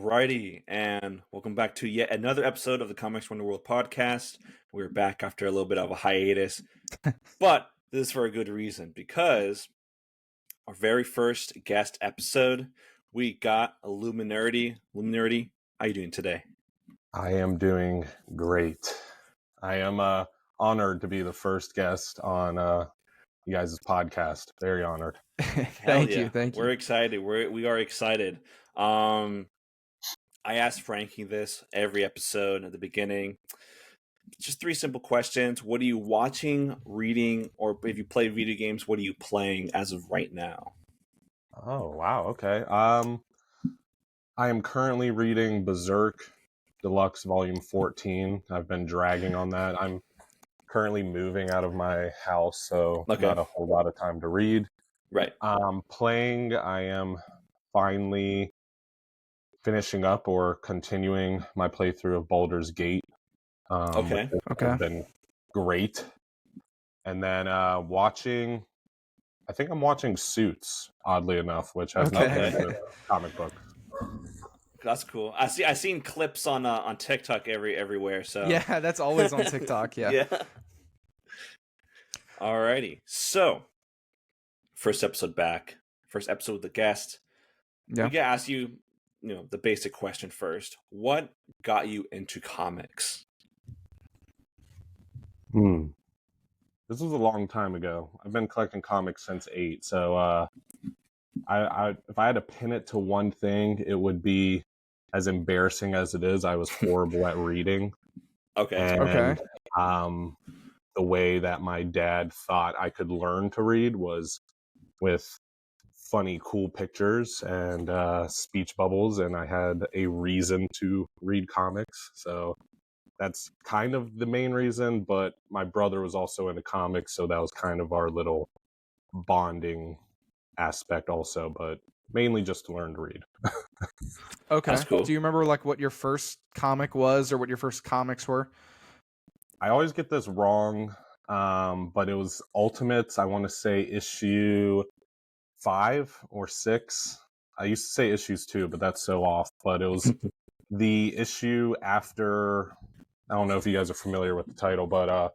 Alrighty, and welcome back to yet another episode of the Comics Wonder World podcast. We're back after a little bit of a hiatus, but this is for a good reason, because our very first guest episode, we got Illuminerdy. Illuminerdy, how you doing today? I am doing great. I am honored to be the first guest on you guys' podcast. Very honored. Thank you. We're excited. We are excited. I ask Frankie this every episode at the beginning. Just three simple questions. What are you watching, reading, or if you play video games, what are you playing as of right now? Oh, wow. Okay. I am currently reading Berserk Deluxe Volume 14. I've been dragging on that. I'm currently moving out of my house, so not a whole lot of time to read. Right. Playing, I am finally finishing up or continuing my playthrough of Baldur's Gate. Okay. It's been great. And then watching, I think I'm watching Suits, oddly enough, which has nothing to do with comic book. That's cool. I seen clips on TikTok everywhere. So yeah, that's always on TikTok. Yeah. Alrighty. So first episode with the guest. Yeah. We gotta ask you, the basic question first. What got you into comics? This was a long time ago. I've been collecting comics since 8, so I if I had to pin it to one thing, it would be, as embarrassing as it is, I was horrible at reading. And the way that my dad thought I could learn to read was with funny, cool pictures and speech bubbles, and I had a reason to read comics. So that's kind of the main reason, but my brother was also into comics, so that was kind of our little bonding aspect also, but mainly just to learn to read. Okay. That's cool. Do you remember what your first comic was, or what your first comics were? I always get this wrong, but it was Ultimates, I want to say issue 5 or 6. I used to say issues 2, but that's so off. But it was the issue after, I don't know if you guys are familiar with the title, but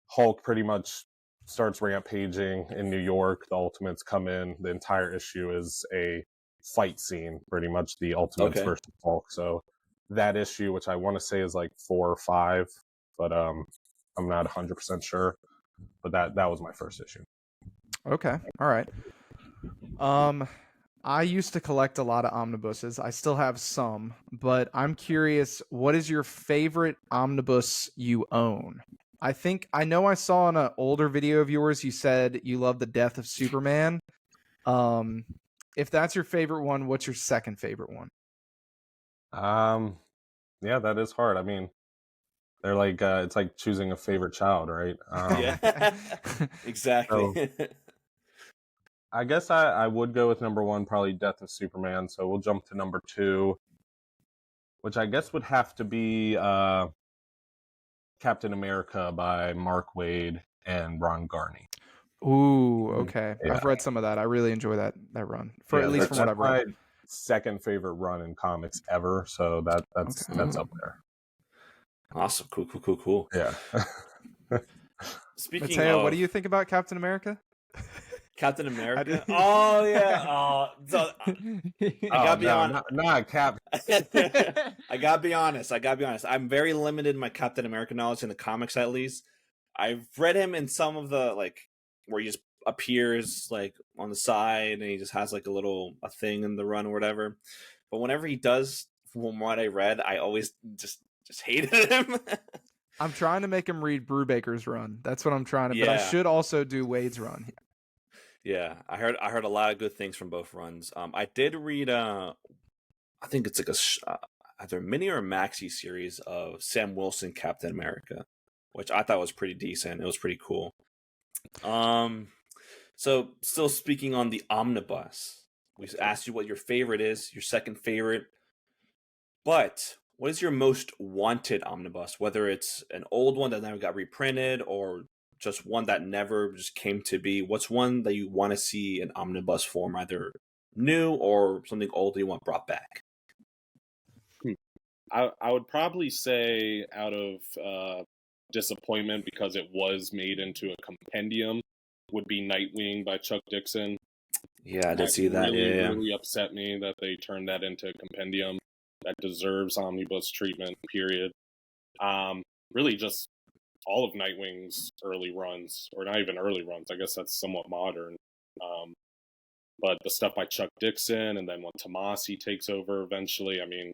Hulk pretty much starts rampaging in New York. The Ultimates come in. The entire issue is a fight scene, pretty much the Ultimates versus Hulk. So that issue, which I want to say is like 4 or 5, but I'm not 100% sure. But that was my first issue. Okay. All right. I used to collect a lot of omnibuses. I still have some, but I'm curious, what is your favorite omnibus you own? I know I saw in an older video of yours, you said you love The Death of Superman. If that's your favorite one, what's your second favorite one? Yeah, that is hard. I mean, they're like, it's like choosing a favorite child, right? Yeah, exactly. So, I guess I would go with number 1, probably Death of Superman. So we'll jump to number 2, which I guess would have to be Captain America by Mark Waid and Ron Garney. Ooh, okay. Yeah. I've read some of that. I really enjoy that run. At least from what I've read. My second favorite run in comics ever. So that's up there. Awesome. Cool. Yeah. Speaking Mateo, of, what do you think about Captain America? Captain America? Oh yeah. So I gotta be honest. Not Cap. I gotta be honest. I'm very limited in my Captain America knowledge in the comics, at least. I've read him in some of the where he just appears on the side and he just has a thing in the run or whatever. But whenever he does, from what I read, I always just hated him. I'm trying to make him read Brubaker's run. That's what I'm trying to. Yeah. But I should also do Wade's run. Yeah, I heard a lot of good things from both runs. I did read I think it's either a mini or a maxi series of Sam Wilson Captain America, which I thought was pretty decent. It was pretty cool. So still speaking on the omnibus, we asked you what your favorite is, your second favorite, but what is your most wanted omnibus? Whether it's an old one that never got reprinted or just one that never just came to be. What's one that you want to see in omnibus form, either new or something old that you want brought back? I would probably say out of disappointment because it was made into a compendium would be Nightwing by Chuck Dixon. Yeah, I did That see that. really, Yeah. really upset me that they turned that into a compendium that deserves omnibus treatment, period. Really just all of Nightwing's early runs, or not even early runs, I guess that's somewhat modern. Um, but the stuff by Chuck Dixon, and then when Tomasi takes over eventually, I mean,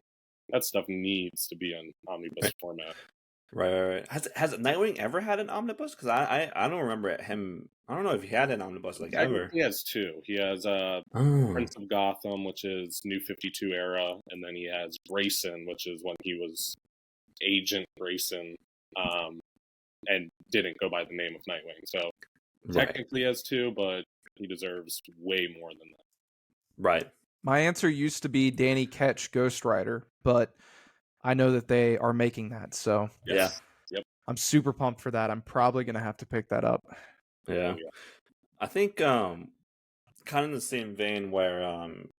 that stuff needs to be in omnibus format. Right. Has Nightwing ever had an omnibus? Because I don't remember him. I don't know if he had an omnibus like ever. He has two. He has Oh. Prince of Gotham, which is New 52 era, and then he has Grayson, which is when he was Agent Grayson, and didn't go by the name of Nightwing. So technically has two, but he deserves way more than that. Right. My answer used to be Danny Ketch Ghost Rider, but I know that they are making that, so Yes. Yeah. Yep. I'm super pumped for that. I'm probably gonna have to pick that up. Yeah. Oh, yeah. I think kind of in the same vein where I'm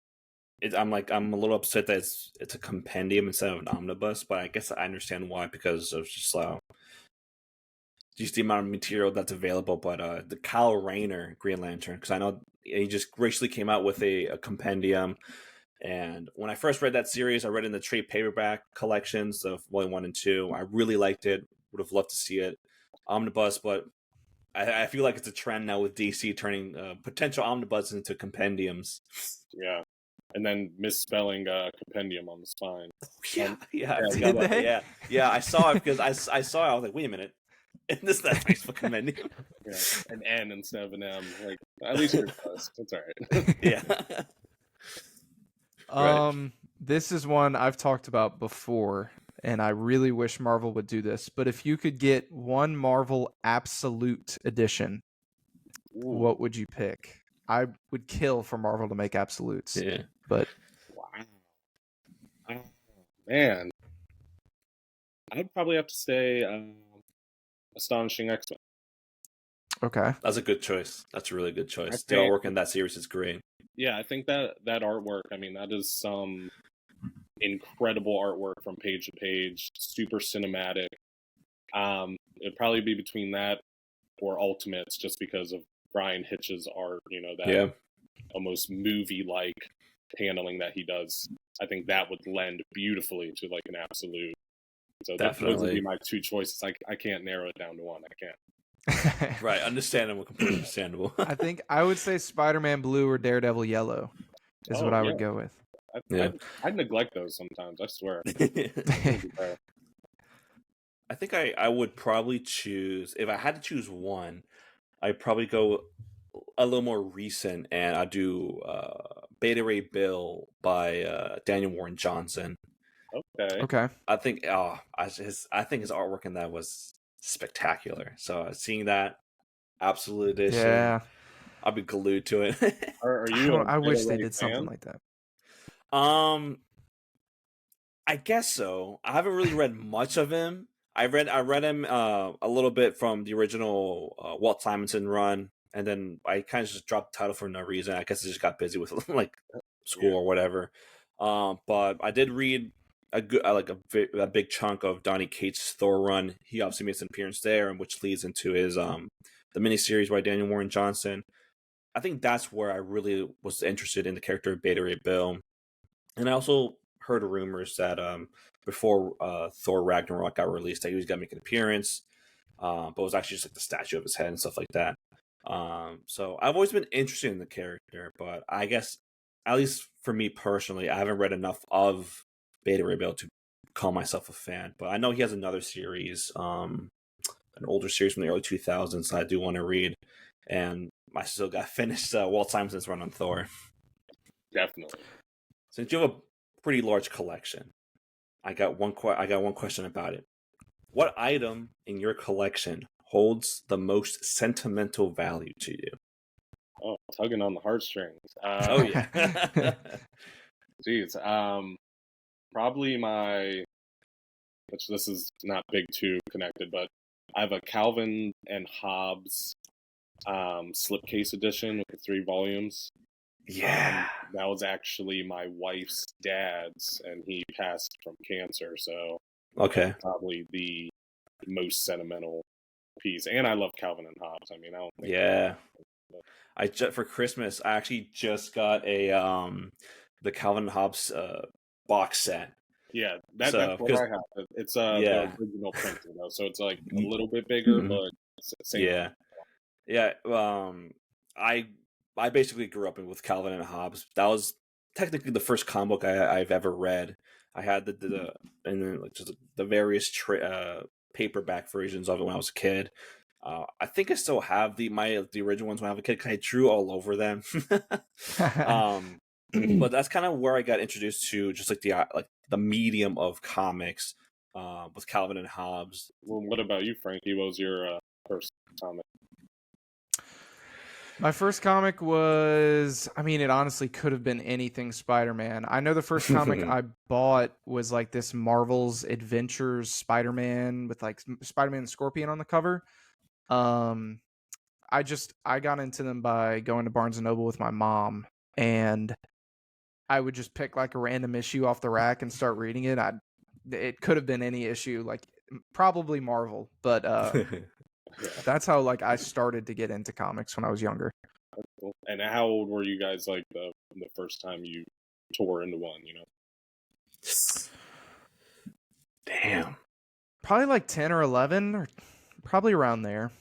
a little upset that it's a compendium instead of an omnibus, but I guess I understand why, because of just the amount of material that's available. But the Kyle Rayner Green Lantern, because I know he just graciously came out with a compendium, and when I first read that series, I read it in the trade paperback collections of Volume 1 and 2. I really liked it. Would have loved to see it omnibus, but I feel like it's a trend now with DC turning potential omnibus into compendiums. Yeah. And then misspelling compendium on the spine. Yeah. Did they? Yeah. I saw it because I saw it. I was like, wait a minute, isn't this that Facebook compendium? Yeah, an N instead of an M. Like, at least you're close. That's all right. Yeah. Right. This is one I've talked about before, and I really wish Marvel would do this. But if you could get one Marvel Absolute Edition, Ooh, what would you pick? I would kill for Marvel to make absolutes. Yeah. But wow. Oh, man. I'd probably have to say Astonishing X-Men. okay. That's a good choice. That's a really good choice. The think- artwork in that series is great. Yeah, I think that artwork, I mean, that is some incredible artwork from page to page, super cinematic. It'd probably be between that or Ultimates, just because of Brian Hitch's art, that almost movie-like handling that he does. I think that would lend beautifully to like an absolute. So those would be my two choices. I can't narrow it down to one. I can't. Right, understandable, completely understandable. I think I would say Spider-Man Blue or Daredevil Yellow is what I would go with. I neglect those sometimes, I swear. I think I would probably choose, if I had to choose one, I'd probably go a little more recent, and I'd do Beta Ray Bill by Daniel Warren Johnson. Okay. I think his artwork in that was spectacular. So seeing that absolute edition, Yeah. I'll be glued to it. Are you? I wish they did fan? something like that. I guess so. I haven't really read much of him. I read him a little bit from the original Walt Simonson run, and then I kind of just dropped the title for no reason. I guess I just got busy with like school or whatever. But I did read a big chunk of Donny Cates' Thor run. He obviously makes an appearance there, which leads into his the miniseries by Daniel Warren Johnson. I think that's where I really was interested in the character of Beta Ray Bill. And I also heard rumors that before Thor Ragnarok got released, that he was going to make an appearance, but it was actually just like the statue of his head and stuff like that. So I've always been interested in the character, but I guess, at least for me personally, I haven't read enough of Beta Ray Bill to call myself a fan. But I know he has another series, an older series from the early 2000s that I do want to read. And I still got finished Walt Simonson's run on Thor. Definitely. Since you have a pretty large collection, I got one question about it. What item in your collection holds the most sentimental value to you? Oh, tugging on the heartstrings. Oh yeah. Geez. Probably which this is not big two connected, but I have a Calvin and Hobbes slipcase edition with the 3 volumes. Yeah. That was actually my wife's dad's, and he passed from cancer. So Okay. probably the most sentimental piece. And I love Calvin and Hobbes. I mean, I don't think. Yeah. For Christmas, I actually just got a the Calvin and Hobbes box set. Yeah, So, that's what because I have. It's yeah. the original printing though, so it's like a Y- little bit bigger, mhm. but same. Yeah. Yeah. I I basically grew up with Calvin and Hobbes. That was technically the first comic book I've ever read. I had the and then like just the various paperback versions of it when I was a kid. I think I still have the original ones when I was a kid. 'Cause I drew all over them. um, but that's kind of where I got introduced to just like the medium of comics with Calvin and Hobbes. Well, what about you, Frankie? What was your first comic? My first comic was, I mean, it honestly could have been anything Spider-Man. I know the first comic I bought was like this Marvel's Adventures Spider-Man with like Spider-Man and Scorpion on the cover. Um, I got into them by going to Barnes and Noble with my mom, and I would just pick like a random issue off the rack and start reading it. It could have been any issue, like probably Marvel, but that's how like I started to get into comics when I was younger. Cool. And how old were you guys like the first time you tore into one? You know, Damn. Probably like 10 or 11, or probably around there.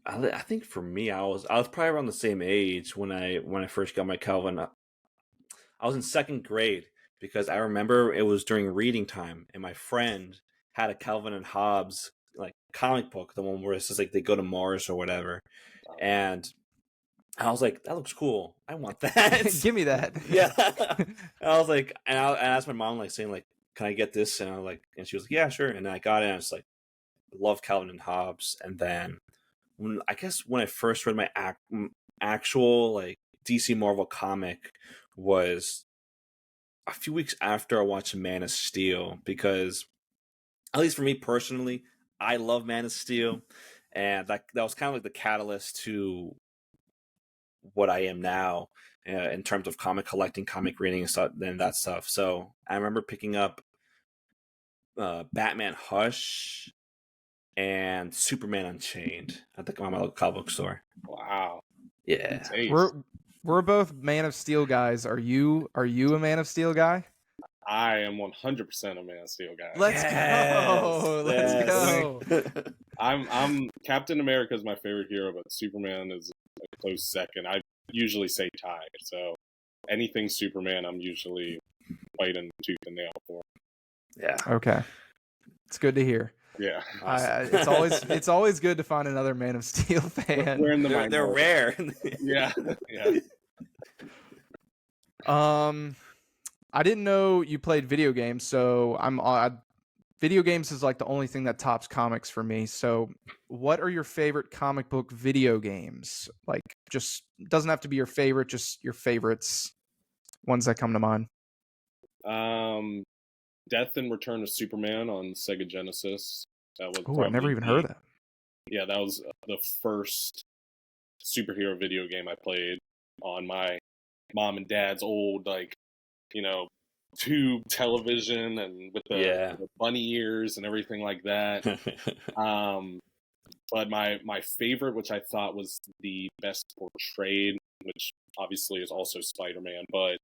I think for me, I was probably around the same age when I first got my Calvin. I was in second grade because I remember it was during reading time, and my friend had a Calvin and Hobbes like comic book, the one where it's just like they go to Mars or whatever, and I was like, that looks cool. I want that. Give me that. Yeah. I was like, and I asked my mom, like, saying, like, can I get this? And I was like, and she was like, yeah, sure. And I got it. And I was like, love Calvin and Hobbes. And then I guess when I first read my actual like DC Marvel comic was a few weeks after I watched Man of Steel, because at least for me personally, I love Man of Steel. And that was kind of like the catalyst to what I am now in terms of comic collecting, comic reading, and that stuff. So I remember picking up Batman Hush and Superman Unchained at my local comic book store. wow. Yeah, We're both Man of Steel guys. Are you a Man of Steel guy? I am 100% a Man of Steel guy. Let's go. Let's go. I'm Captain America is my favorite hero, but Superman is a close second. I usually say tie. So anything Superman, I'm usually fighting tooth and nail for. Yeah. Okay. It's good to hear. Yeah. Awesome. It's always good to find another Man of Steel fan. We're in the they're rare. Yeah. I didn't know you played video games, so video games is like the only thing that tops comics for me. So, what are your favorite comic book video games? Like, just doesn't have to be your favorite, just your favorites, ones that come to mind. Death and Return of Superman on Sega Genesis. That was. Oh, I never even heard of that. Yeah, that was the first superhero video game I played on my mom and dad's old, like, tube television, and with the bunny ears and everything like that. But my favorite, which I thought was the best portrayed, which obviously is also Spider-Man, but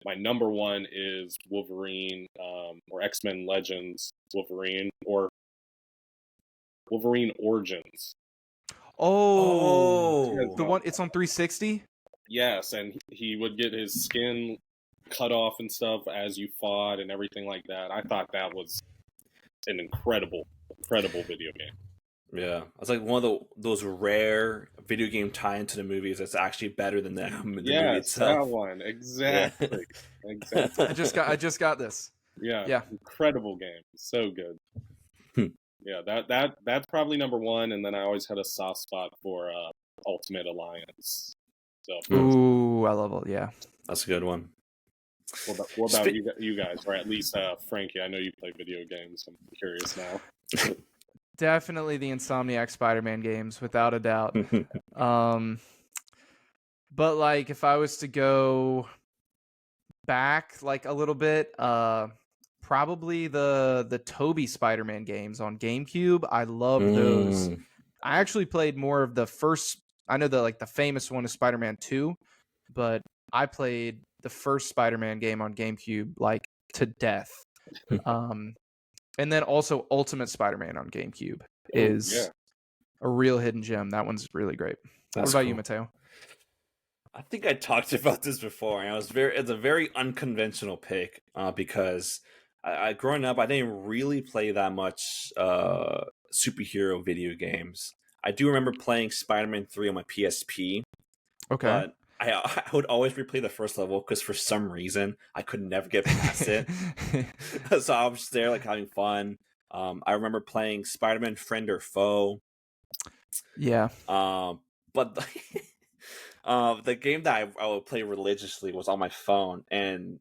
my number one is Wolverine, or X-Men Legends Wolverine, or Wolverine Origins. Oh, the one, it's on 360? Yes, and he would get his skin cut off and stuff as you fought and everything like that. I thought that was an incredible video game. Yeah, it's like one of those rare video game tie-into the movies that's actually better than the movie itself. That one, exactly. Yeah. Exactly. I just got this. Yeah. Incredible game, so good. Yeah, that's probably number one, and then I always had a soft spot for Ultimate Alliance. So. Ooh, I love it. Yeah, that's a good one. What about you guys, or at least Frankie? I know you play video games. I'm curious now. Definitely the Insomniac Spider-Man games, without a doubt. But like if I was to go back like a little bit, probably the Toby Spider-Man games on GameCube. I love those. I actually played more of the first. I know the famous one is Spider-Man 2, but I played the first Spider-Man game on GameCube like to death. And then also Ultimate Spider-Man on GameCube is a real hidden gem. That one's really great. That's what about cool. you, Mateo? I think I talked about this before, and it's a very unconventional pick because I growing up I didn't really play that much superhero video games. I do remember playing Spider-Man 3 on my PSP, Okay. but I would always replay the first level because for some reason I could never get past it. So I was just there like having fun. I remember playing Spider-Man Friend or Foe. Yeah. But the game that I would play religiously was on my phone, and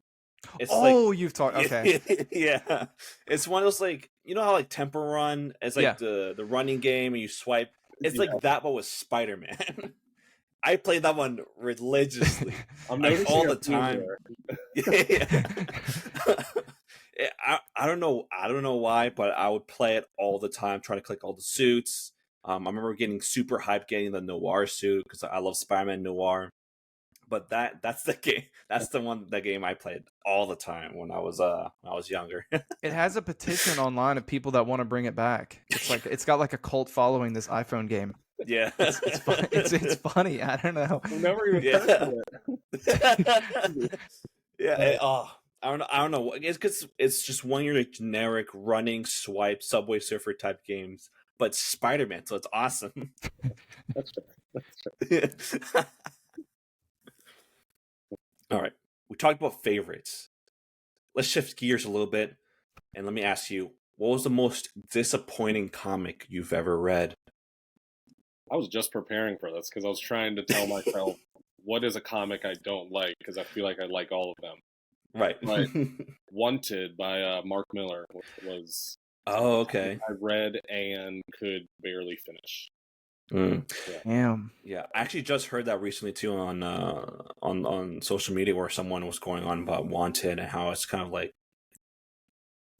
it's you've talked. Okay. Yeah, it's one of those like how like Temple Run is like the running game and you swipe. It's like that, but with Spider-Man. I played that one religiously, like all the time. I don't know why, but I would play it all the time, trying to collect all the suits. I remember getting super hyped getting the Noir suit because I love Spider-Man Noir. But that's the game. That's the game I played all the time when I was younger. It has a petition online of people that want to bring it back. It's like it's got like a cult following, this iPhone game. Yeah, it's funny. I don't know. I've never even heard of it. I don't know. It's because it's just one of your like, generic running, swipe, Subway Surfer type games, but Spider-Man, so it's awesome. That's true. All right, we talked about favorites. Let's shift gears a little bit, and let me ask you, what was the most disappointing comic you've ever read? I was just preparing for this because I was trying to tell myself what is a comic I don't like because I feel like I like all of them. Right. But Wanted by Mark Miller was okay. I read and could barely finish. Damn. Yeah, I actually just heard that recently too on social media where someone was going on about Wanted and how it's kind of like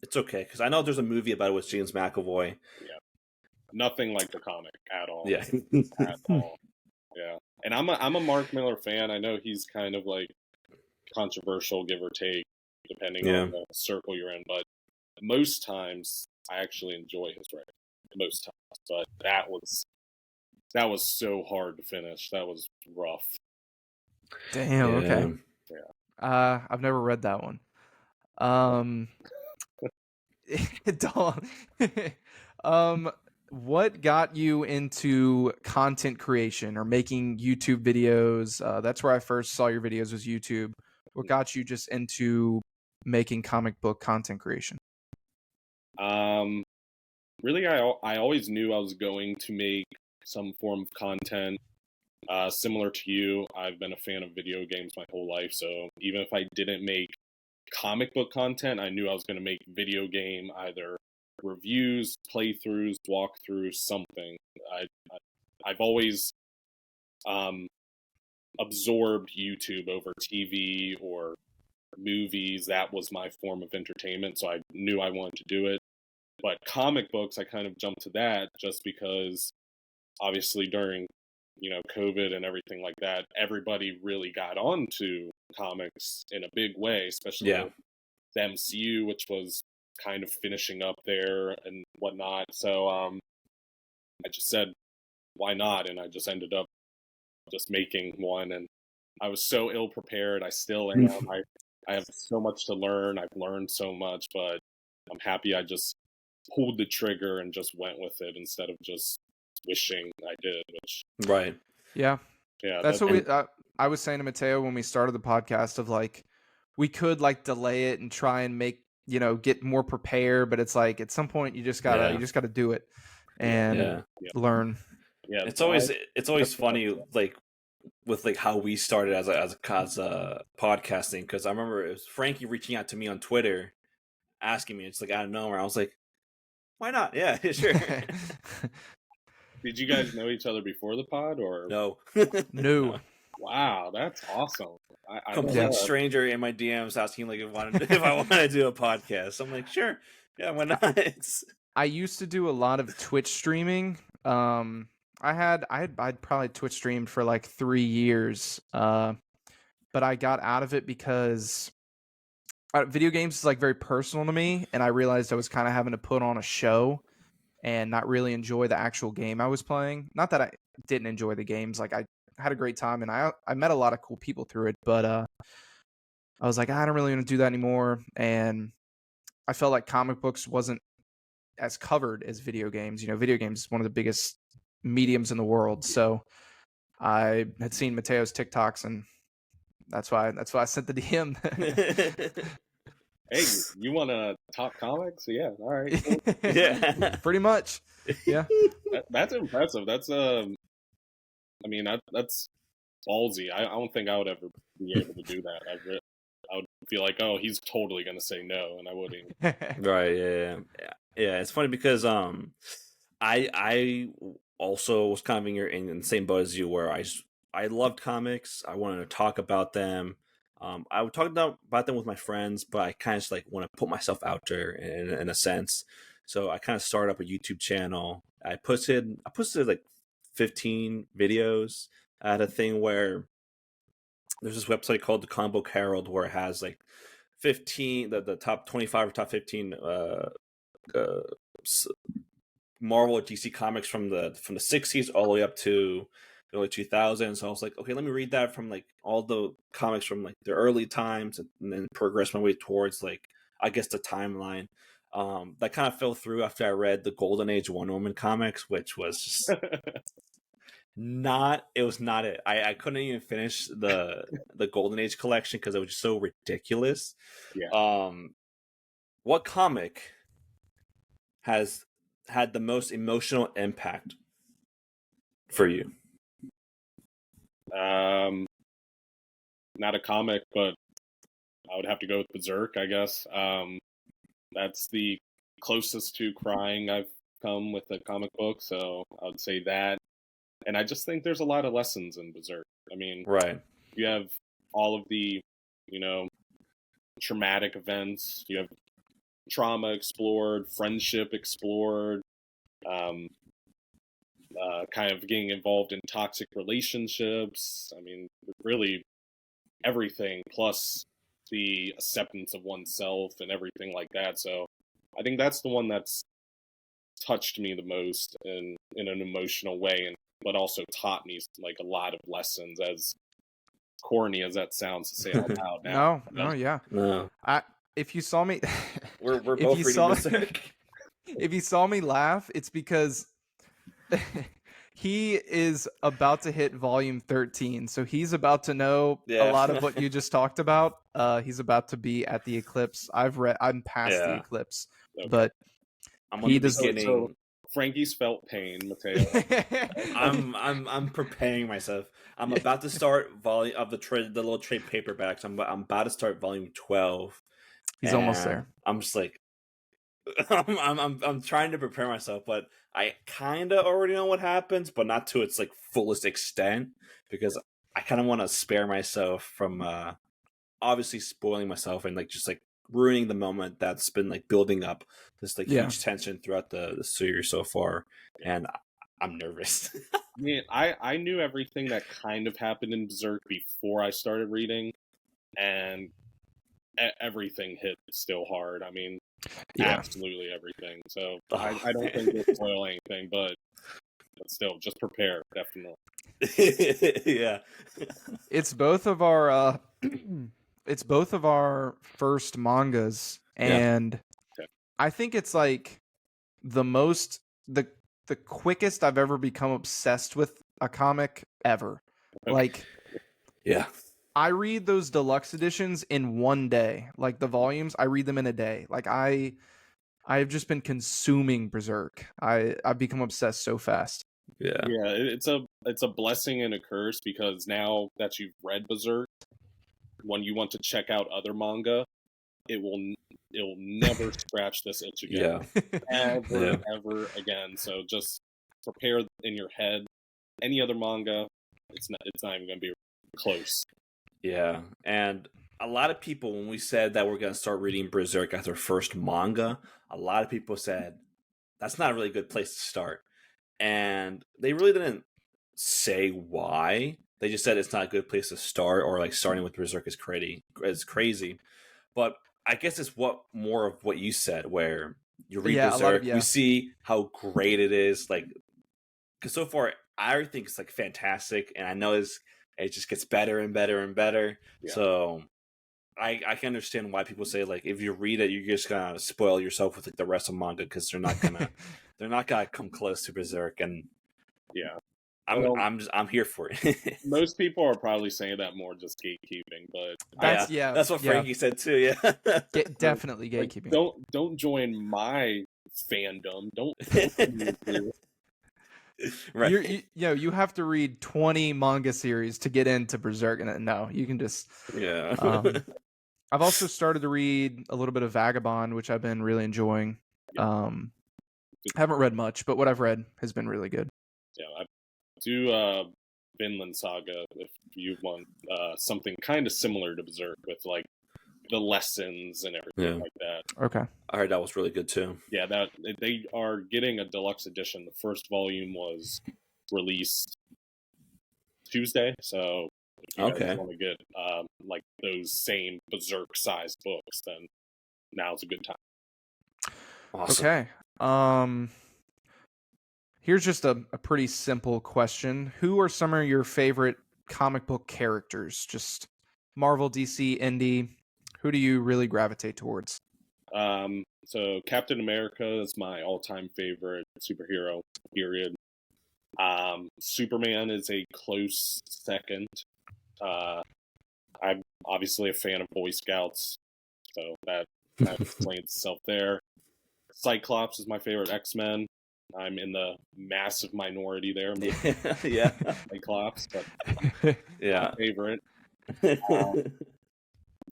it's okay because I know there's a movie about it with James McAvoy. Yeah, nothing like the comic at all. Yeah, at all. Yeah, and I'm a Mark Miller fan. I know he's kind of like controversial, give or take, depending on the circle you're in. But most times, I actually enjoy his writing. Most times, but that was so hard to finish. That was rough. Damn. Okay. Yeah. I've never read that one. What got you into content creation or making YouTube videos? That's where I first saw your videos was YouTube. What got you just into making comic book content creation? Really, I always knew I was going to make some form of content. Similar to you, I've been a fan of video games my whole life, so even if I didn't make comic book content, I knew I was going to make video game either reviews, playthroughs, walkthroughs, something. I've always absorbed YouTube over TV or movies. That was my form of entertainment, so I knew I wanted to do it. But comic books, I kind of jumped to that just because obviously during COVID and everything like that, everybody really got onto comics in a big way, especially with the MCU, which was kind of finishing up there and whatnot. So I just said, why not? And I just ended up just making one. And I was so ill prepared. I still am. I have so much to learn. I've learned so much, but I'm happy I just pulled the trigger and just went with it instead of just wishing I did. Yeah. That's what I was saying to Mateo when we started the podcast of like we could like delay it and try and make get more prepared, but it's like at some point you just gotta do it and learn. Yeah, it's always funny like with like how we started as podcasting, because I remember it was Frankie reaching out to me on Twitter asking me, it's like out of nowhere. I was like, why not? Yeah, sure. Did you guys know each other before the pod or no? Wow, that's awesome. I love Complete that. stranger in my DMs asking like if I want to do a podcast. I'm like, sure, yeah, why not? I used to do a lot of Twitch streaming. I'd probably Twitch streamed for like 3 years. But I got out of it because video games is like very personal to me, and I realized I was kind of having to put on a show and not really enjoy the actual game I was playing. Not that I didn't enjoy the games, like I had a great time and I met a lot of cool people through it, but I was like, I don't really want to do that anymore, and I felt like comic books wasn't as covered as video games. You know, video games is one of the biggest mediums in the world, so I had seen Mateo's TikToks, and that's why I sent the DM. Hey, you want to talk comics? Yeah, all right. Cool. Yeah, Pretty much. Yeah. That's impressive. That's I mean that's ballsy. I don't think I would ever be able to do that. I would feel like, oh, he's totally gonna say no, and I wouldn't. right. Yeah. It's funny because I also was kind of in the same boat as you, where I loved comics. I wanted to talk about them. I would talk about them with my friends, but I kind of just like want to put myself out there in a sense. So I kind of started up a YouTube channel. I posted like 15 videos at a thing where there's this website called the Comic Book Herald where it has like 15 the top 25 or top 15 Marvel or DC comics from the 60s all the way up to the early 2000s. So I was like, okay, let me read that from like all the comics from like the early times and then progress my way towards like I guess the timeline. That kind of fell through after I read the Golden Age Wonder Woman comics, which was just not it. I couldn't even finish the Golden Age collection because it was just so ridiculous. Yeah. What comic has had the most emotional impact for you? Not a comic, but I would have to go with Berserk, I guess. That's the closest to crying I've come with a comic book, so I would say that. And I just think there's a lot of lessons in Berserk. I mean, Right. you have all of the, traumatic events. You have trauma explored, friendship explored, kind of getting involved in toxic relationships. I mean, really everything, plus the acceptance of oneself and everything like that. So I think that's the one that's touched me the most in an emotional way, but also taught me like a lot of lessons, as corny as that sounds to say out loud now. No, yeah. No. If you saw me, We're if both you reading saw, Berserk. if you saw me laugh, it's because he is about to hit volume 13, so he's about to know Yeah. a lot of what you just talked about. He's about to be at the eclipse. I'm past the Yeah. eclipse, Okay. but I'm he on the does. beginning. So Frankie's felt pain, Mateo. I'm preparing myself. I'm about to start volume of the little trade paperbacks. I'm about to start volume 12. He's almost and there. I'm just like, I'm trying to prepare myself, but I kind of already know what happens, but not to its like fullest extent because I kind of want to spare myself from obviously spoiling myself and like just like ruining the moment that's been like building up this like Yeah. huge tension throughout the series so far, and I'm nervous. Yeah, I knew everything that kind of happened in Berserk before I started reading, and everything hit still hard. I mean, Yeah. absolutely everything. So Oh, I don't think we'll spoil anything, but still, just prepare, definitely. Yeah. It's both of our it's both of our first mangas, and Okay. I think it's like the quickest I've ever become obsessed with a comic ever. Okay. Like, Yeah. I read those deluxe editions in one day. Like the volumes, I read them in a day. Like I've just been consuming Berserk. I've become obsessed so fast. Yeah. Yeah, it's a blessing and a curse, because now that you've read Berserk, when you want to check out other manga, it'll never scratch this itch again. Yeah. Ever again. So just prepare in your head. Any other manga, it's not even going to be close. Yeah, and a lot of people, when we said that we're going to start reading Berserk as our first manga, a lot of people said that's not a really good place to start. And they really didn't say why. They just said it's not a good place to start, or like starting with Berserk is crazy. But I guess it's what more of what you said, where you read Yeah, a lot of Berserk, you see how great it is. Like, because so far I think it's like fantastic, and I know it just gets better and better and better. Yeah. So I can understand why people say like if you read it, you're just gonna spoil yourself with like the rest of manga because they're not gonna come close to Berserk, and Yeah. I'm here for it. Most people are probably saying that more just gatekeeping, but That's what Frankie said too. Yeah, definitely like, gatekeeping. don't join my fandom. Don't right. You have to read 20 manga series to get into Berserk, and no, you can just Yeah. I've also started to read a little bit of Vagabond, which I've been really enjoying. Haven't read much, but what I've read has been really good. Yeah, I do Vinland Saga if you want something kind of similar to Berserk with like the lessons and everything like that. Okay. I heard that was really good too. Yeah, that they are getting a deluxe edition. The first volume was released Tuesday, so if you guys want to get like those same Berserk-sized books, then now's a good time. Awesome. Okay. Here's just a pretty simple question. Who are some of your favorite comic book characters? Just Marvel, DC, Indie. Who do you really gravitate towards? So Captain America is my all-time favorite superhero, period. Superman is a close second. I'm obviously a fan of Boy Scouts, so that explains itself there. Cyclops is my favorite X-Men. I'm in the massive minority there. Yeah. Cyclops, but yeah, my favorite.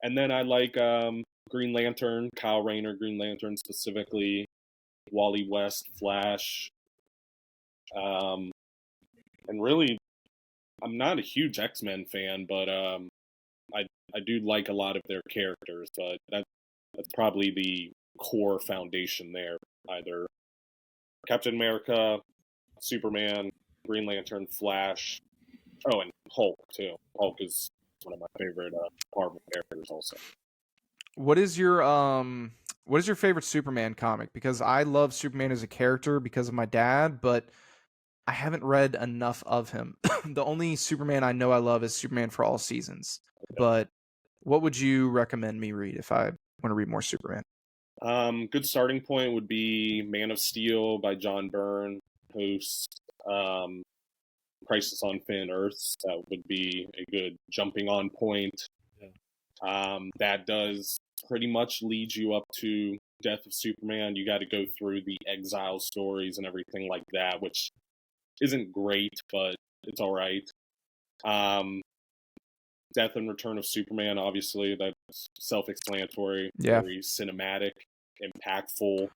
And then I like Green Lantern, Kyle Rayner, Green Lantern specifically, Wally West, Flash. And really, I'm not a huge X-Men fan, but I do like a lot of their characters. But that's probably the core foundation there. Either Captain America, Superman, Green Lantern, Flash. Oh, and Hulk too. Hulk is one of my favorite Marvel characters also. What is your favorite Superman comic? Because I love Superman as a character because of my dad, but I haven't read enough of him. The only Superman I know I love is Superman for All Seasons. But what would you recommend me read if I want to read more Superman? Good starting point would be Man of Steel by John Byrne, post Crisis on Infinite Earths. That would be a good jumping on point. That does pretty much lead you up to Death of Superman. You got to go through the exile stories and everything like that, which isn't great, but it's all right. Death and Return of Superman, obviously, that's self-explanatory, very cinematic, impactful.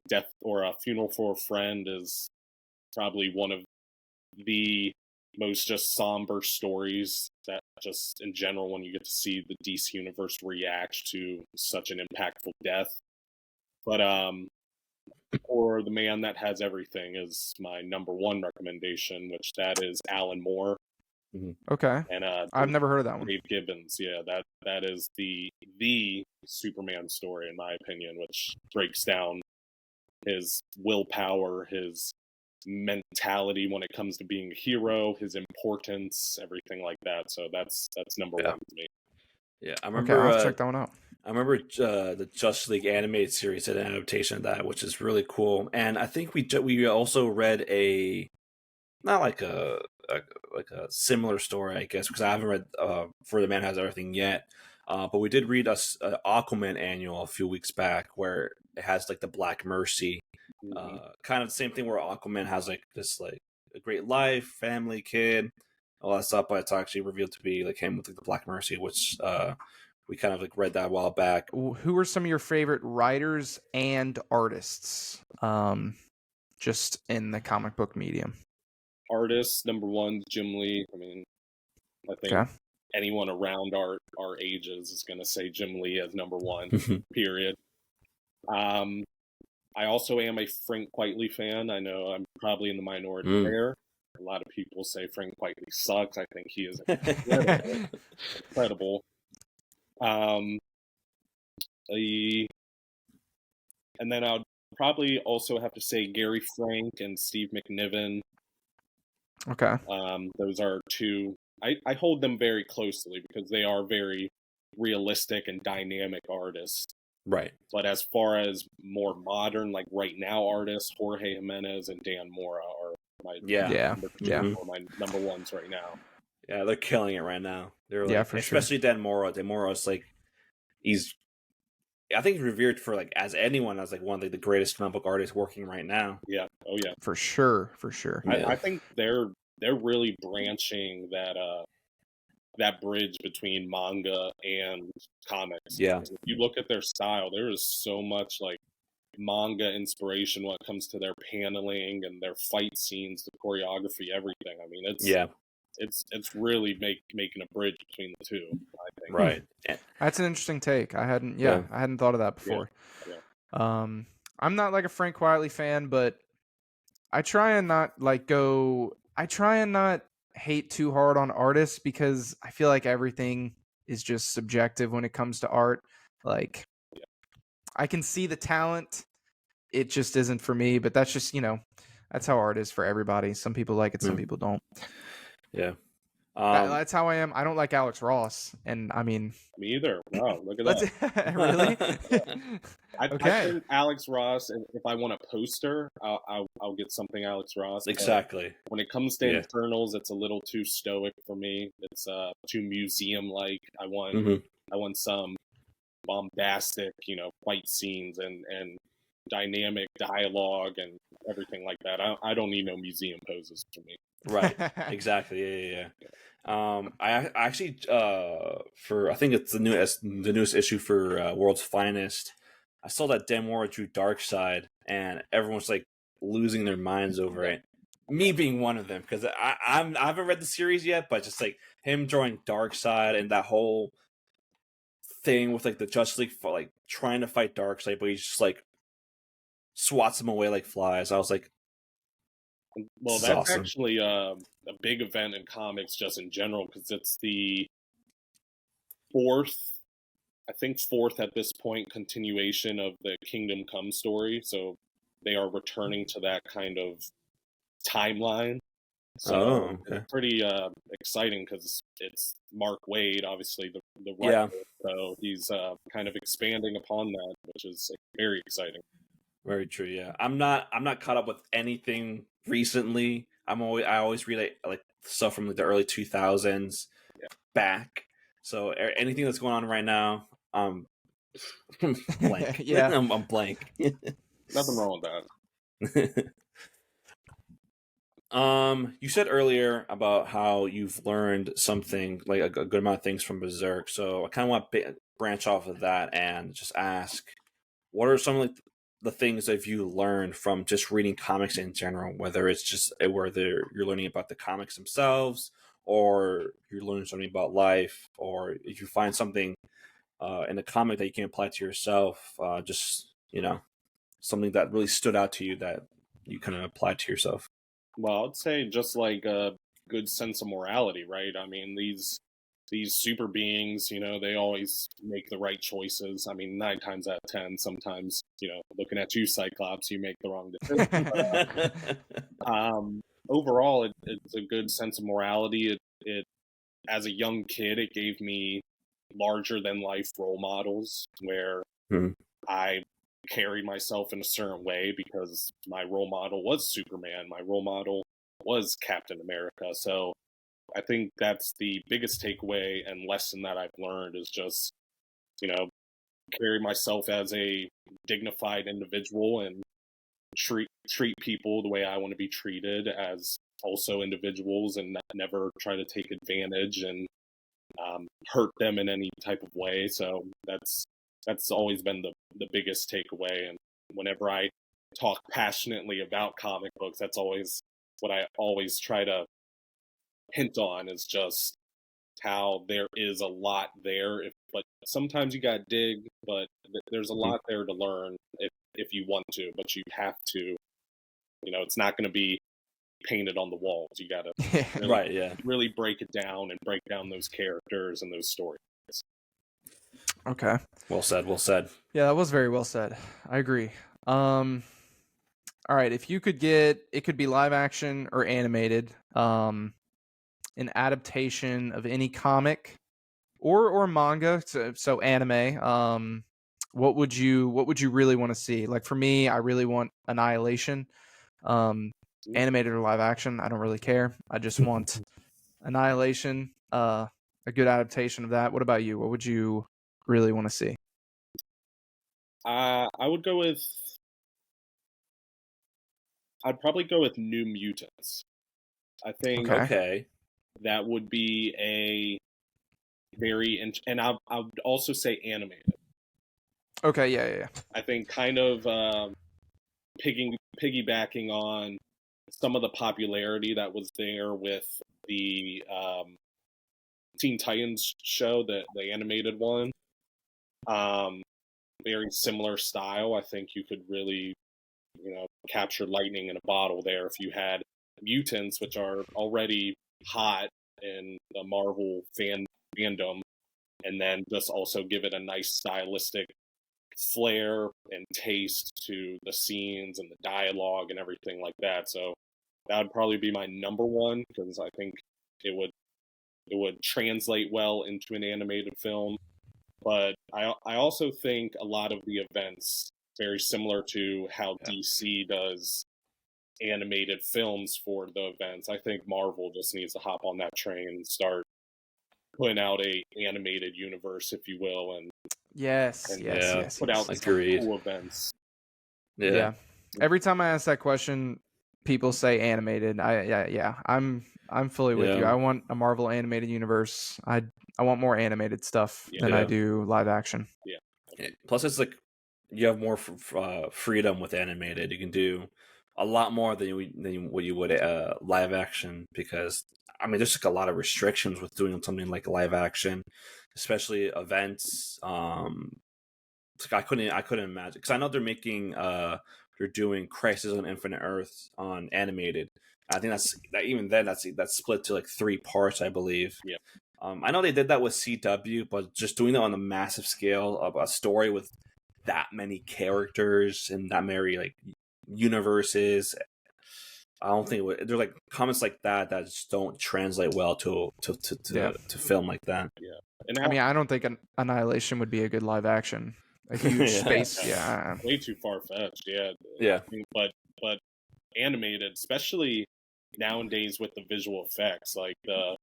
Death or a Funeral for a Friend is probably one of the most just somber stories that just in general when you get to see the DC universe react to such an impactful death. But or The Man That Has Everything is my number one recommendation, which that is Alan Moore. Okay. And I've never heard of that one. Dave Gibbons, yeah, that is the Superman story in my opinion, which breaks down his willpower, his mentality when it comes to being a hero, his importance, everything like that. So that's number one to me. Yeah, I remember. Okay, I'll check that one out. I remember the Justice League animated series had an adaptation of that, which is really cool. And I think we also read not like a similar story, I guess, because I haven't read For the Man Has Everything yet. But we did read a Aquaman annual a few weeks back where it has like the Black Mercy, kind of the same thing where Aquaman has like this like a great life, family, kid, all that stuff, but it's actually revealed to be like him with like the Black Mercy, which we kind of like read that a while back. Who are some of your favorite writers and artists, just in the comic book medium? Artists, number one, Jim Lee. I mean, I think Okay. anyone around our ages is going to say Jim Lee as number one. Period. I also am a Frank Quitely fan. I know I'm probably in the minority there. A lot of people say Frank Quitely sucks. I think he is incredible. And then I'd probably also have to say Gary Frank and Steve McNiven. Okay. Those are two. I hold them very closely because they are very realistic and dynamic artists. Right. But as far as more modern, like right now artists, Jorge Jimenez and Dan Mora are my number ones right now. Yeah, they're killing it right now. They're Yeah, like, for especially Dan Mora. Dan Mora's like, I think he's revered for like as anyone as like one of the greatest comic book artists working right now. Yeah. Oh yeah. For sure. Yeah. I think they're really branching that bridge between manga and comics. Yeah. If you look at their style, there is so much like manga inspiration when it comes to their paneling and their fight scenes, the choreography, everything. I mean, it's really making a bridge between the two, I think. Right. That's an interesting take. I hadn't thought of that before. Yeah. I'm not like a Frank Quitely fan, but I try and not hate too hard on artists because I feel like everything is just subjective when it comes to art. Like, I can see the talent. It just isn't for me, but that's just, that's how art is for everybody. Some people like it, some people don't. Yeah. That's how I am. I don't like Alex Ross, and I mean, me either. Wow, look at that. Really? I Okay. think Alex Ross. If I want a poster, I'll get something Alex Ross. Exactly. When it comes to Infernals, it's a little too stoic for me. It's too museum-like. I want some bombastic, fight scenes and dynamic dialogue and everything like that. I don't need no museum poses for me. Right. Exactly. Yeah. I actually I think it's the newest issue for World's Finest. I saw that Dan Mora drew Darkseid, and everyone's like losing their minds over it. Me being one of them, because I haven't read the series yet, but just like him drawing Darkseid and that whole thing with like the Justice League like trying to fight Darkseid, but he's just like swats them away like flies. I was like, well, that's awesome. Actually a big event in comics just in general, because it's the fourth at this point continuation of the Kingdom Come story. So they are returning to that kind of timeline. So it's pretty exciting because it's Mark Waid, obviously the writer. Yeah. So he's kind of expanding upon that, which is very exciting. Very true. Yeah, I'm not caught up with anything recently. I always read like stuff from like the early 2000s back. So anything that's going on right now, blank. Yeah, I'm blank. Nothing wrong with that. You said earlier about how you've learned something like a good amount of things from Berserk. So I kind of want to branch off of that and just ask, what are some of the things that you learned from just reading comics in general, whether it's just whether you're learning about the comics themselves, or you're learning something about life, or if you find something in a comic that you can apply to yourself, just something that really stood out to you that you kind of applied to yourself. Well, I'd say just like a good sense of morality, right? I mean, these super beings, they always make the right choices. I mean, 9 times out of 10, sometimes, looking at you, Cyclops, you make the wrong decision. Overall, it's a good sense of morality. It as a young kid, it gave me larger than life role models where I carried myself in a certain way because my role model was Superman. My role model was Captain America. So I think that's the biggest takeaway and lesson that I've learned is just, carry myself as a dignified individual and treat people the way I want to be treated as also individuals, and never try to take advantage and hurt them in any type of way. So that's always been the biggest takeaway. And whenever I talk passionately about comic books, that's always what I always try to hint on, is just how there is a lot there. But sometimes you gotta dig, but there's a lot there to learn if you want to. But you have to, it's not going to be painted on the walls. You gotta really, Right, yeah. really break it down and break down those characters and those stories. Okay. Well said, well said. Yeah, that was very well said. I agree. All right, if you could get, it could be live action or animated, an adaptation of any comic or manga, so anime. What would you really want to see? Like for me, I really want Annihilation. Animated or live action, I don't really care. I just want Annihilation, a good adaptation of that. What about you? What would you really want to see? I would go with. I'd probably go with New Mutants. I think Okay. that would be a very and I would also say animated. Okay, yeah. I think kind of piggybacking on some of the popularity that was there with the Teen Titans show, the animated one. Very similar style. I think you could really, capture lightning in a bottle there if you had mutants, which are already hot in the Marvel fandom, and then just also give it a nice stylistic flair and taste to the scenes and the dialogue and everything like that. So that would probably be my number one, because I think it would translate well into an animated film. But I also think a lot of the events, very similar to how DC does animated films for the events, I think Marvel just needs to hop on that train and start putting out a animated universe, if you will, and Yes. put out some Agreed. cool events. Yeah. Every time I ask that question, people say animated. I'm fully with you. Yeah. I want a Marvel animated universe. I want more animated stuff than I Yeah. do live action. Yeah. Plus, it's like you have more freedom with animated. You can do a lot more than what you would live action, because I mean, there's like a lot of restrictions with doing something like live action, especially events. It's like I couldn't imagine, because I know they're doing Crisis on Infinite Earth on animated. I think that's split to like 3 parts, I believe. Yeah. I know they did that with CW, but just doing it on a massive scale of a story with that many characters and that many like universes, I don't think there's like comments like that just don't translate well to film like that. Yeah. And I mean, I don't think Annihilation would be a good live action. A huge Yeah. space, yeah. way too far fetched. Yeah. Yeah. But animated, especially nowadays with the visual effects, like the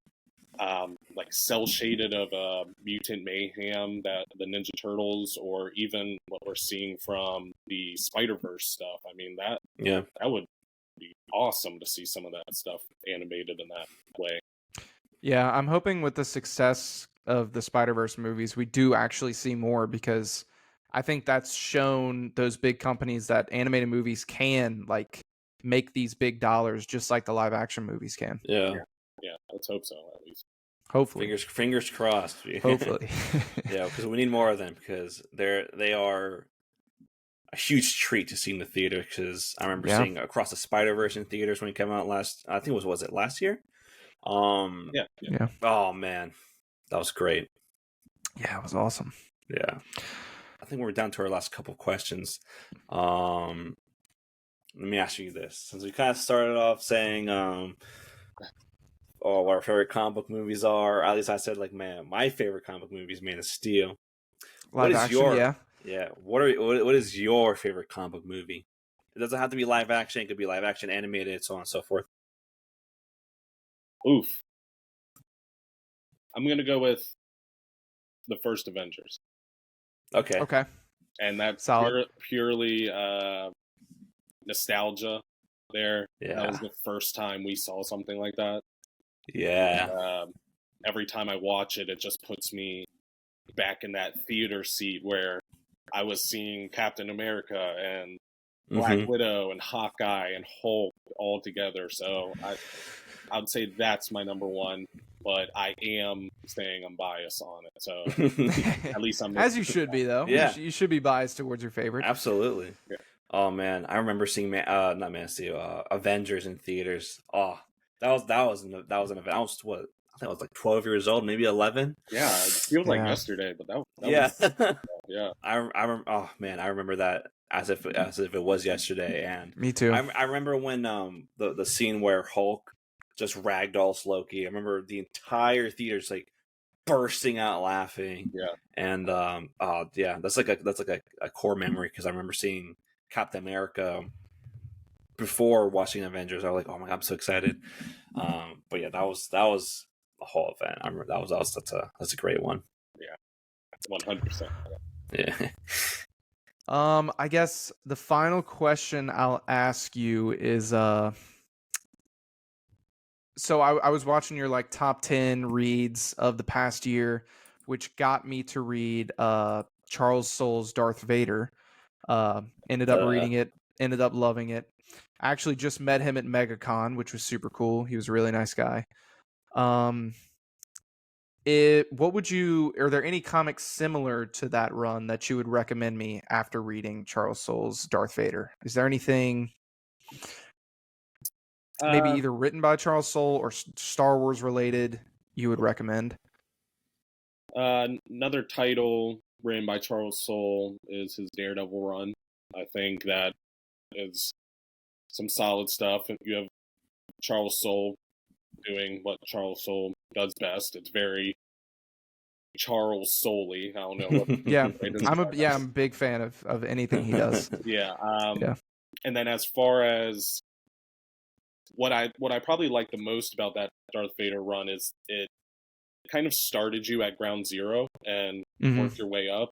like cell shaded of Mutant Mayhem, that the Ninja Turtles, or even what we're seeing from the Spider-Verse stuff. I mean, that would be awesome to see some of that stuff animated in that way. Yeah, I'm hoping with the success of the Spider-Verse movies, we do actually see more, because I think that's shown those big companies that animated movies can like make these big dollars just like the live action movies can. Yeah. Yeah, let's hope so, at least. Hopefully. Fingers crossed. Hopefully. Yeah, because we need more of them, because they are a huge treat to see in the theater. Because I remember seeing Across the Spider-Verse in theaters when it came out I think was it last year? Yeah. Oh man, that was great. Yeah, it was awesome. Yeah, I think we're down to our last couple of questions. Let me ask you this, since we kind of started off saying what our favorite comic book movies are. At least I said, like, man, my favorite comic book movie is Man of Steel. Live action, yeah. What is your favorite comic book movie? It doesn't have to be live action. It could be live action, animated, so on and so forth. Oof. I'm gonna go with the first Avengers. Okay. And that's solid. purely nostalgia there. Yeah. That was the first time we saw something like that. Yeah. Every time I watch it, it just puts me back in that theater seat where I was seeing Captain America and Black Widow and Hawkeye and Hulk all together. So I would say that's my number one, but I am saying I'm biased on it. So at least I'm As you should be, though. Yeah. You should be biased towards your favorite. Absolutely. Yeah. Oh man, I remember seeing not Man of Steel, Avengers in theaters. Oh, that was an event. I was what? I think I was like 12 years old, maybe 11. Yeah, it feels like Yeah. yesterday, but that Yeah. was, yeah. I remember. Oh man, I remember that as if it was yesterday. And Me too. I remember when the scene where Hulk just ragdolls Loki. I remember the entire theater's like bursting out laughing. Yeah. And oh yeah, that's like a core memory because I remember seeing Captain America before watching Avengers. I was like, oh my god, I'm so excited. But yeah, that was a whole event. I remember that's a great one. 100%. Yeah. I guess the final question I'll ask you is so I was watching your like top 10 reads of the past year, which got me to read Charles Soule's Darth Vader. Ended up reading it, ended up loving it. I actually just met him at MegaCon, which was super cool. He was a really nice guy. Are there any comics similar to that run that you would recommend me after reading Charles Soule's Darth Vader? Is there anything maybe either written by Charles Soule or Star Wars related you would recommend? Another title written by Charles Soule is his Daredevil run. I think that is some solid stuff. You have Charles Soule doing what Charles Soule does best. It's very Charles Soule-y. I don't know what Yeah, I'm a describe big fan of anything he does. Yeah. Yeah. And then as far as what I probably like the most about that Darth Vader run is it kind of started you at ground zero and worked your way up.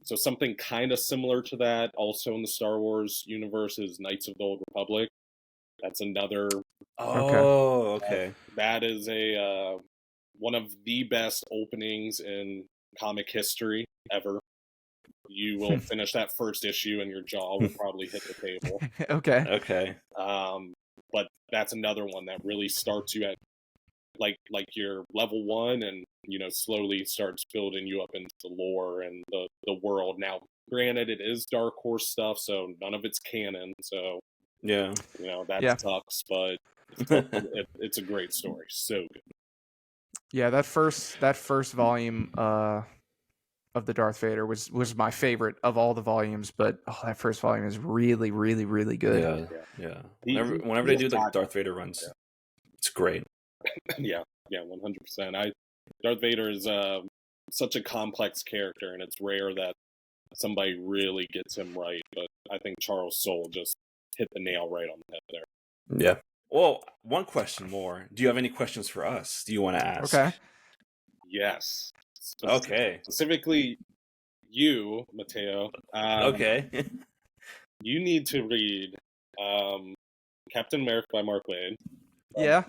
So something kind of similar to that, also in the Star Wars universe, is Knights of the Old Republic. That's another. Oh, okay. That is a one of the best openings in comic history ever. You will finish that first issue and your jaw will probably hit the table. Okay. But that's another one that really starts you at like your level 1 and slowly starts building you up into the lore and the world. Now granted, it is Dark Horse stuff, so none of it's canon, so yeah, that sucks, but it's a great story. So good. Yeah, that first volume of the Darth Vader was my favorite of all the volumes, but that first volume is really, really, really good. Yeah. Whenever they do the Darth Vader runs, it's great. Yeah, 100%. Darth Vader is such a complex character, and it's rare that somebody really gets him right. But I think Charles Soule just hit the nail right on the head there. Yeah. Well, one question more. Do you have any questions for us? Do you want to ask? Okay. Yes. Okay. Specifically, you, Mateo. Okay. You need to read Captain America by Mark Waid. Yeah.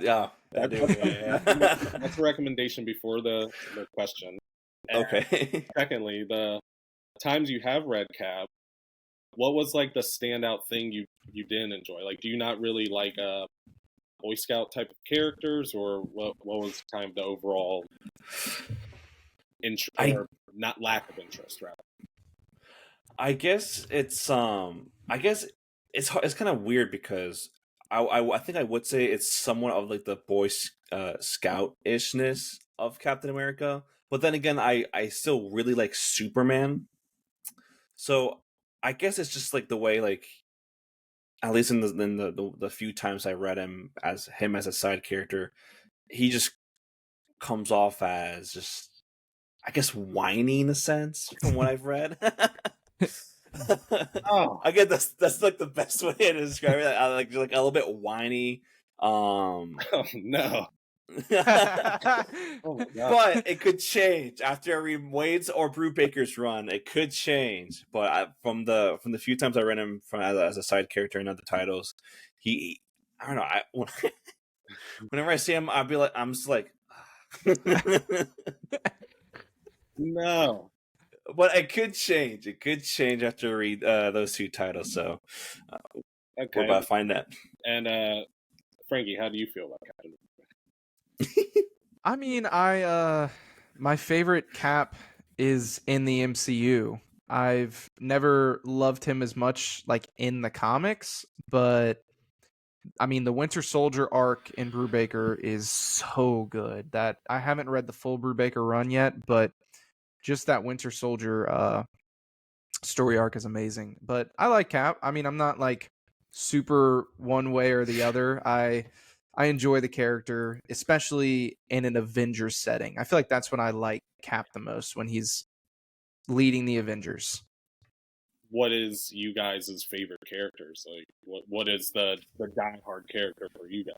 That's a recommendation before the question. And okay. Secondly, the times you have read Cap, what was like the standout thing you didn't enjoy? Like, do you not really like Boy Scout type of characters, or what was kind of the overall interest, or not lack of interest, rather? I guess it's kind of weird because I think I would say it's somewhat of like the Boy Scout-ishness of Captain America, but then again, I still really like Superman. So I guess it's just like the way, like, at least in the few times I read him as a side character, he just comes off as just, I guess, whiny in a sense from what I've read. I get that's like the best way to describe it. I like a little bit whiny. Oh no. Oh, but it could change after I read Wade's or Brubaker's run. It could change, but from the few times I read him as a side character in other titles, I don't know. Whenever I see him, I'm just like, no. But it could change. It could change after I read those two titles. So Okay. we're about to find that. And Frankie, how do you feel about Captain? I mean, my favorite Cap is in the MCU. I've never loved him as much like in the comics, but I mean, the Winter Soldier arc in Brubaker is so good that I haven't read the full Brubaker run yet, but just that Winter Soldier story arc is amazing. But I like Cap. I mean, I'm not like super one way or the other. I enjoy the character, especially in an Avengers setting. I feel like that's when I like Cap the most, when he's leading the Avengers. What is you guys' favorite characters? Like, what is the diehard character for you guys?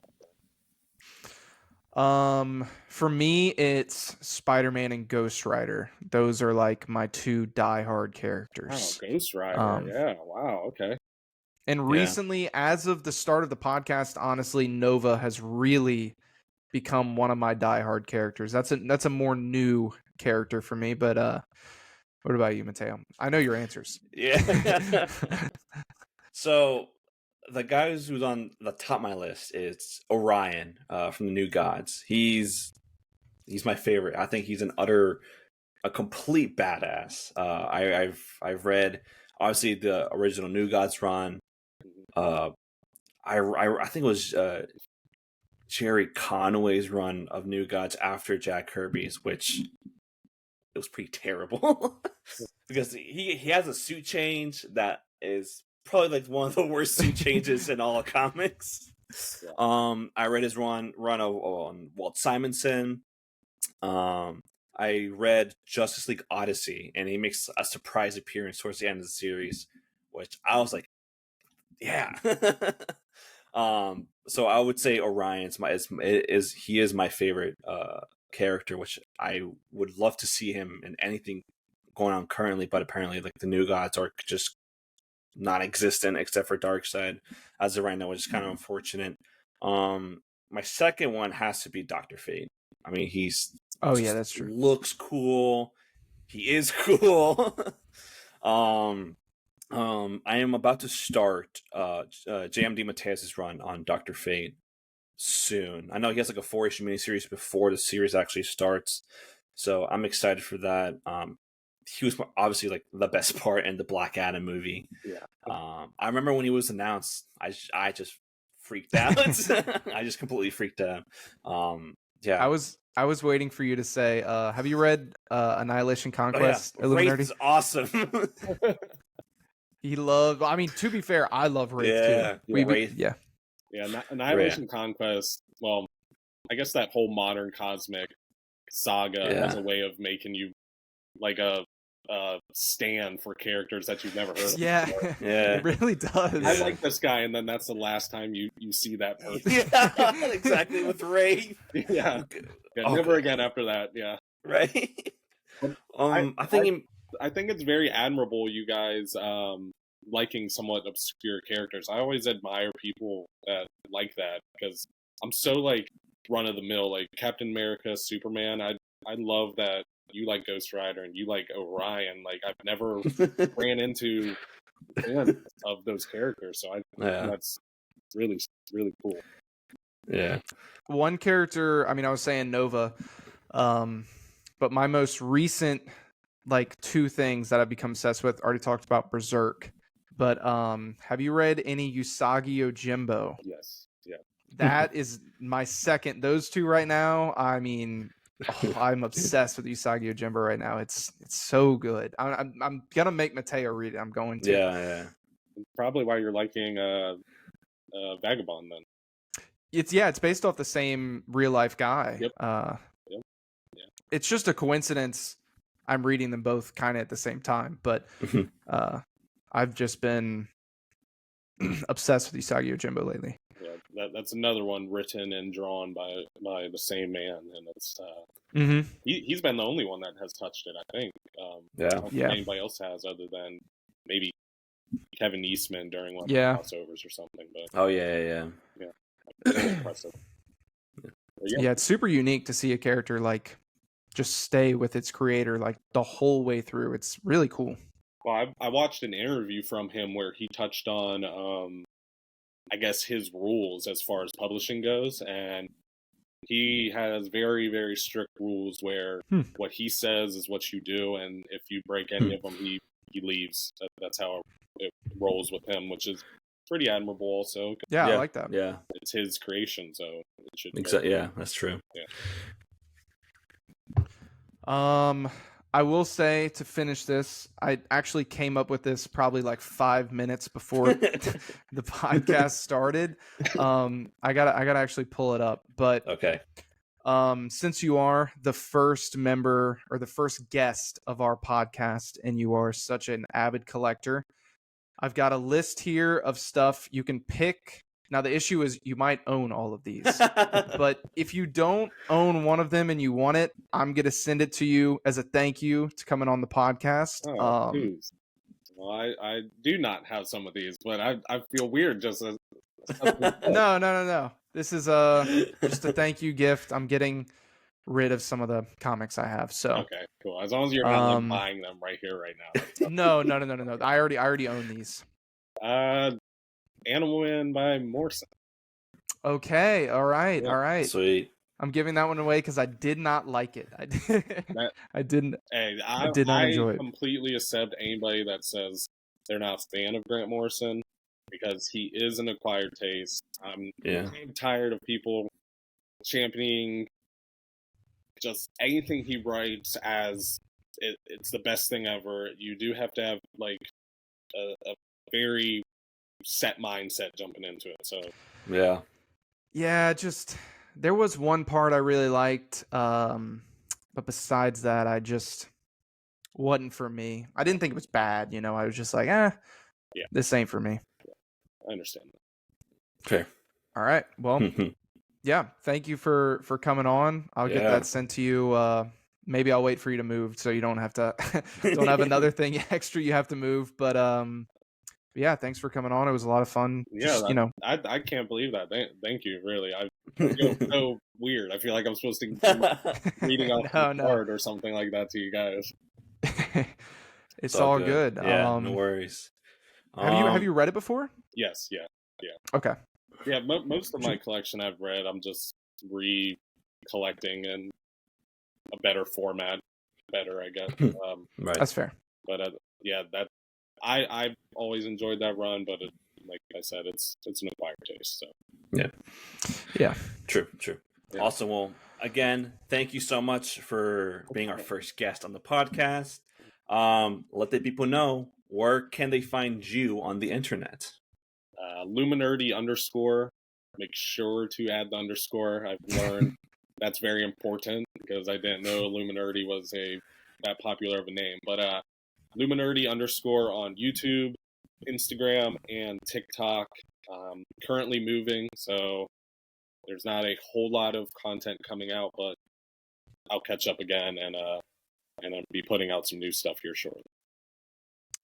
For me, it's Spider-Man and Ghost Rider. Those are like my two diehard Wow, characters. Ghost Rider. Um, Yeah. Wow. Okay. And Yeah. recently, as of the start of the podcast, honestly, Nova has really become one of my diehard characters. That's a more new character for me. But what about you, Mateo? I know your answers. Yeah. So the guy who's on the top of my list is Orion from the New Gods. He's my favorite. I think he's a complete badass. I've read obviously the original New Gods run. I think it was Jerry Conway's run of New Gods after Jack Kirby's, which it was pretty terrible because he has a suit change that is probably like one of the worst suit changes in all of comics. I read his run on Walt Simonson. I read Justice League Odyssey, and he makes a surprise appearance towards the end of the series, which I was like, yeah. So I would say Orion's he is my favorite character, which I would love to see him in anything going on currently, but apparently like the New Gods are just non-existent except for Darkseid as of right now, which is kind of unfortunate. My second one has to be Dr. Fate. I mean, That's true. Looks cool. He is cool. I am about to start JMD Mateus' run on Dr. Fate soon. I know he has like a 4-issue miniseries before the series actually starts, so I'm excited for that. He was obviously like the best part in the Black Adam movie. Yeah. I remember when he was announced, I just freaked out. I just completely freaked out. Yeah. I was waiting for you to say, have you read Annihilation Conquest? Wraith Illuminerdy? is awesome. I mean, to be fair, I love Wraith too. Wraith. Yeah. Yeah. Annihilation Conquest. Well, I guess that whole modern cosmic saga has a way of making you like a stand for characters that you've never heard of. Yeah, Yeah. it really does. I like this guy, and then that's the last time you see that person. Yeah, exactly, with Wraith. Yeah. Never again after that. Yeah. Right. I think it's very admirable you guys liking somewhat obscure characters. I always admire people that like that because I'm so like run of the mill, like Captain America, Superman. I love that you like Ghost Rider and you like Orion. Like I've never ran into fans of those characters, so I think that's really, really cool. Yeah. One character, I mean, I was saying Nova, but my most recent like two things that I've become obsessed with, already talked about Berserk, but have you read any Usagi Yojimbo? Yes. Yeah. That is my second. Those two right now, I mean, I'm obsessed with Usagi Yojimbo right now. It's so good. I'm gonna make Mateo read it. I'm going to. Yeah. Probably why you're liking Vagabond then. It's based off the same real life guy. Yep. Yeah. It's just a coincidence I'm reading them both kind of at the same time, but I've just been obsessed with Usagi Yojimbo lately. Yeah, that's another one written and drawn by the same man, and it's he's been the only one that has touched it, I think. I don't think anybody else has, other than maybe Kevin Eastman during one of the crossovers or something. But yeah. Very impressive. Yeah, it's super unique to see a character like just stay with its creator like the whole way through. It's really cool. Well, I watched an interview from him where he touched on I guess, his rules as far as publishing goes, and he has very, very strict rules where what he says is what you do, and if you break any of them, he leaves. That's how it rolls with him, which is pretty admirable. Also, Yeah, I like that. Yeah, it's his creation, so it should. exactly. Yeah, that's true. I will say, to finish this, I actually came up with this probably like 5 minutes before the podcast started. I gotta actually pull it up, but Okay. since you are the first member or the first guest of our podcast, and you are such an avid collector, I've got a list here of stuff you can pick. Now, the issue is you might own all of these, but if you don't own one of them and you want it, I'm going to send it to you as a thank you to coming on the podcast. Oh, well, I do not have some of these, but I feel weird just as. No. This is just a thank you gift. I'm getting rid of some of the comics I have. So okay, cool. As long as you're not like, buying them right here, right now. No. I already own these. Animal Man by Morrison. Okay, all right. Sweet. I'm giving that one away because I did not like it. I didn't. Hey, I did not enjoy it. Completely accept anybody that says they're not a fan of Grant Morrison because he is an acquired taste. I'm tired of people championing just anything he writes as it's the best thing ever. You do have to have like a very set mindset jumping into it. So yeah, just there was one part I really liked, but besides that, I just wasn't for me. I didn't think it was bad, I was just like, this ain't for me. I understand that. Okay. All right. Well, yeah. Thank you for coming on. I'll get that sent to you. Maybe I'll wait for you to move so you don't have to don't have another thing extra you have to move. But yeah, thanks for coming on. It was a lot of fun. Yeah, I can't believe that. Thank you, really. I feel so weird. I feel like I'm supposed to be reading off the card or something like that to you guys. It's all good. Yeah, no worries. Have you read it before? Yes, yeah. Okay. Yeah, most of my collection I've read. I'm just recollecting in a better format. Better, I guess. Right. That's fair. But that I've always enjoyed that run, but like I said, it's an acquired taste. So yeah, true. Yeah. Awesome. Well, again, thank you so much for being our first guest on the podcast. Let the people know, where can they find you on the internet? Illuminerdy _ Make sure to add the underscore. I've learned that's very important because I didn't know Illuminerdy was that popular of a name. But Illuminerdy _ on YouTube, Instagram, and TikTok. Currently moving, so there's not a whole lot of content coming out, but I'll catch up again and I'll be putting out some new stuff here shortly.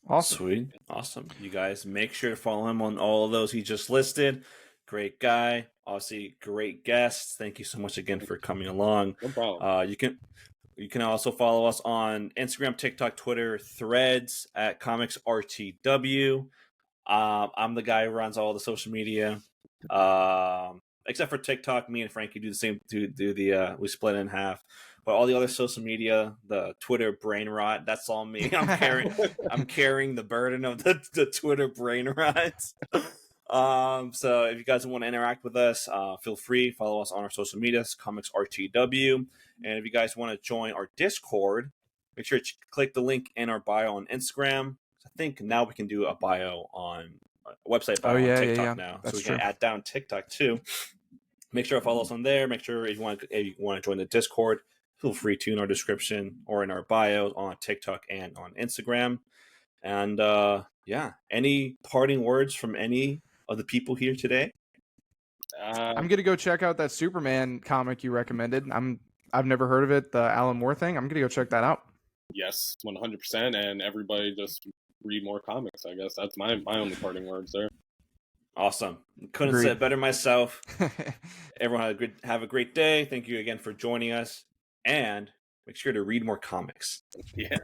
Awesome. Sweet. Awesome. You guys make sure to follow him on all of those he just listed. Great guy. Obviously, great guest. Thank you so much again for coming along. No problem. You can also follow us on Instagram, TikTok, Twitter, Threads at ComicsRTW. I'm the guy who runs all the social media. Except for TikTok, me and Frankie do the same. We split it in half. But all the other social media, the Twitter brain rot, that's all me. I'm carrying the burden of the Twitter brain rot. So if you guys want to interact with us, feel free. Follow us on our social medias, ComicsRTW. And if you guys want to join our Discord, make sure to click the link in our bio on Instagram. I think now we can do a bio on a website bio on TikTok now. That's so we can add down TikTok too. Make sure to follow us on there. Make sure if you want to join the Discord, feel free to in our description or in our bio on TikTok and on Instagram. And any parting words from any of the people here today? I'm gonna go check out that Superman comic you recommended. I've never heard of it, the Alan Moore thing. I'm gonna go check that out. Yes, 100%. And everybody just read more comics. I guess that's my only parting words there. Awesome. Couldn't say it better myself. Everyone have a great day. Thank you again for joining us. And make sure to read more comics. Yeah.